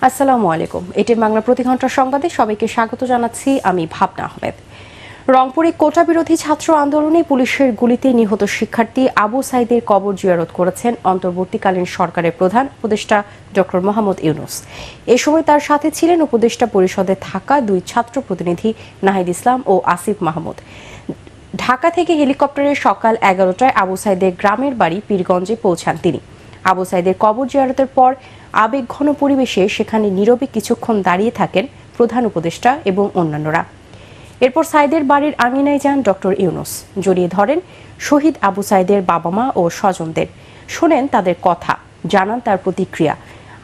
আসসালামু আলাইকুম। এটির বাংলা প্রতি ঘন্টার সংবাদে সবাইকে স্বাগত জানাচ্ছি। আমি ভাবনা আহমেদ। রংপুরে কোটা বিরোধী ছাত্র আন্দোলনে পুলিশের গুলিতে নিহত শিক্ষার্থী আবু সাইদের কবর জিয়ারত করেছেন অন্তর্বর্তীকালীন সরকারের প্রধান উপদেষ্টা ডক্টর মোহাম্মদ ইউনূস। এ সময় তার সাথে ছিলেন উপদেষ্টা পরিষদে থাকা দুই ছাত্র প্রতিনিধি নাহিদ ইসলাম ও আসিফ মাহমুদ। ঢাকা থেকে হেলিকপ্টারে সকাল 11টায় আবু সাইদের গ্রামের বাড়ি পীরগঞ্জে পৌঁছান তিনি। আবু সাইদের কবর জিয়ারতের পর আবেগঘন পরিবেশে সেখানে নীরবে কিছুক্ষণ দাঁড়িয়ে থাকেন প্রধান উপদেষ্টা এবং অন্যান্যরা। এরপর সাইদের বাড়ির আঙিনায় যান ডক্টর ইউনূস। জড়িয়ে ধরেন শহীদ আবু সাইদের বাবা মা ও স্বজনদের, শোনেন তাদের কথা, জানান তার প্রতিক্রিয়া।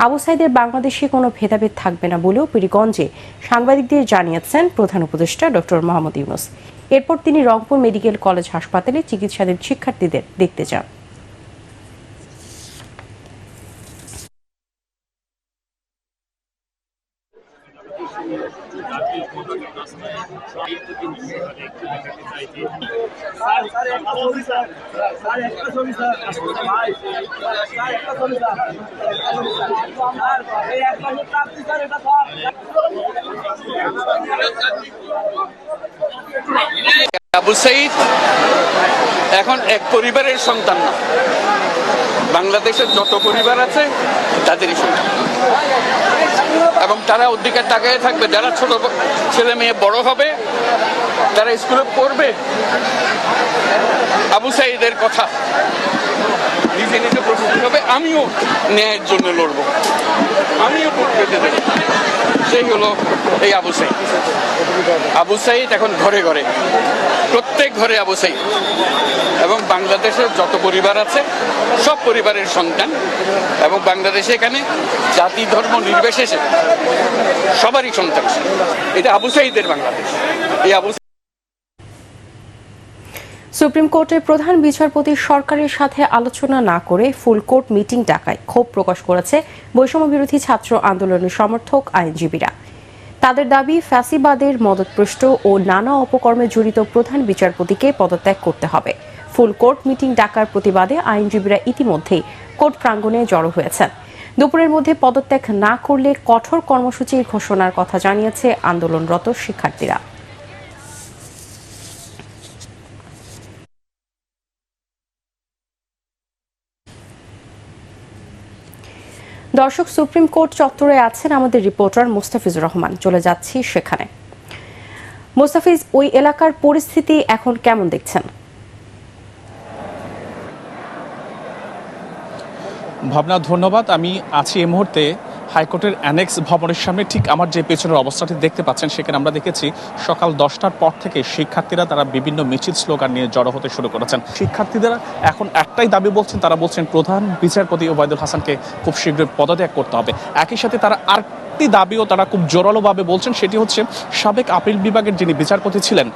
আবু সাইদের বাংলাদেশে কোনো ভেদাভেদ থাকবে না বলেও পীরগঞ্জে সাংবাদিকদের জানিয়েছেন প্রধান উপদেষ্টা ডক্টর মোহাম্মদ ইউনূস। এরপর তিনি রংপুর মেডিকেল কলেজ হাসপাতালে চিকিৎসাধীন শিক্ষার্থীদের দেখতে যান। আবু সাইদ এখন এক পরিবারের সন্তান না, বাংলাদেশের যত পরিবার আছে তাদেরই সন্তান, এবং তারা অধিকার তাকায় থাকবে। যারা ছোট ছেলে মেয়ে বড় হবে, তারা স্কুলে পড়বে, আবু সাইদের কথা নিজে নিজে প্রস্তুতি হবে। আমিও ন্যায়ের জন্য লড়বো, আমিও ভোট পেতে দেবো। সেই হলো এই আবু সাইদ। আবু সাইদ এখন ঘরে ঘরে, প্রত্যেক ঘরে আবু সাইদ, এবং বাংলাদেশের যত পরিবার আছে সব পরিবারের সন্তান, এবং বাংলাদেশে এখানে জাতি ধর্ম নির্বিশেষে সবারই সন্তান। এটা আবু সাইদের বাংলাদেশ। এই আবু সুপ্রিম কোর্টের প্রধান বিচারপতি সরকারের সাথে আলোচনা না করে ফুল কোর্ট মিটিং ডাকায় ক্ষোভ প্রকাশ করেছে বৈষম্য বিরোধী ছাত্র আন্দোলনের সমর্থক আইনজীবীরা। তাদের দাবি, ফ্যাসিবাদের মদদপুষ্ট ও নানা অপকর্মে জড়িত প্রধান বিচারপতিকে পদত্যাগ করতে হবে। ফুল কোর্ট মিটিং ডাকার প্রতিবাদে আইনজীবীরা ইতিমধ্যেই কোর্ট প্রাঙ্গণে জড়ো হয়েছেন। দুপুরের মধ্যে পদত্যাগ না করলে কঠোর কর্মসূচির ঘোষণার কথা জানিয়েছে আন্দোলনরত শিক্ষার্থীরা। দর্শক, সুপ্রিম কোর্ট চত্বরে আছেন আমাদের রিপোর্টার মোস্তাফিজুর রহমান। চলে যাচ্ছি সেখানে। মোস্তাফিজ, ওই এলাকার পরিস্থিতি এখন কেমন দেখছেন? ভাবনা, ধন্যবাদ। আমি আছি এই মুহূর্তে হাইকোর্টের অ্যানেক্স ভবনের সামনে। ঠিক আমার যে পেছনের অবস্থাটি দেখতে পাচ্ছেন, সেখানে আমরা দেখেছি সকাল 10টার পর থেকে শিক্ষার্থীরা তারা বিভিন্ন মিছিল স্লোগান নিয়ে জড়ো হতে শুরু করেছেন। শিক্ষার্থীরা এখন একটাই দাবি বলছেন, তারা বলছেন প্রধান বিচারপতি ওবায়দুল হাসানকে খুব শীঘ্রই পদত্যাগ করতে হবে। একই সাথে তারা একটি দাবিও তারা খুব জোরালোভাবে বলছেন, সেটি হচ্ছে সাবেক আপিল বিভাগের যিনি বিচারপতি ছিলেন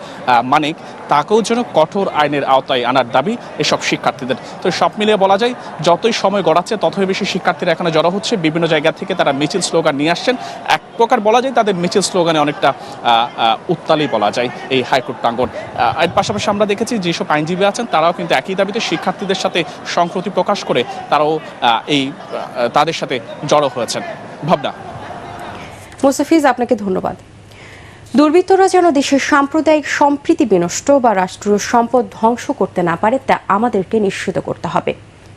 মানিক, তাকেও যেন কঠোর আইনের আওতায় আনার দাবি এসব শিক্ষার্থীদের। তো সব মিলিয়ে বলা যায়, যতই সময় গড়াচ্ছে ততই বেশি শিক্ষার্থীরা এখানে জড়ো হচ্ছে। বিভিন্ন জায়গা থেকে তারা মিছিল স্লোগান নিয়ে আসছেন। এক প্রকার বলা যায় তাদের মিছিল স্লোগানে অনেকটা উত্তালই বলা যায় এই হাইকোর্ট প্রাঙ্গণ। এর পাশাপাশি আমরা দেখেছি যেসব আইনজীবী আছেন তারাও কিন্তু একই দাবিতে শিক্ষার্থীদের সাথে সংহতি প্রকাশ করে তারাও তাদের সাথে জড়ো হয়েছেন। ভাবনা। মোস্তাফিজ, আপনাকে ধন্যবাদ। দুর্বৃত্তরা যেন দেশের সাম্প্রদায়িক সম্প্রীতি বিনষ্ট বা রাষ্ট্রীয় সম্পদ ধ্বংস করতে না পারে, তা আমাদেরকে নিশ্চিত করতে হবে।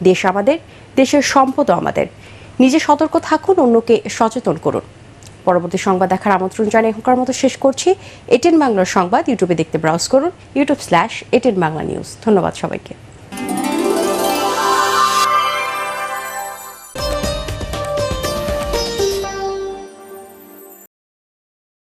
দেশ আমাদের, দেশের সম্পদও আমাদের। নিজে সতর্ক থাকুন, অন্যকে সচেতন করুন। পরবর্তী সংবাদ দেখার আমন্ত্রণ জানিয়ে এখনকার মতো শেষ করছি। এটিএন বাংলার সংবাদ ইউটিউবে দেখতে ব্রাউজ করুন, youtube/এটিএন বাংলা নিউজ। ধন্যবাদ সবাইকে।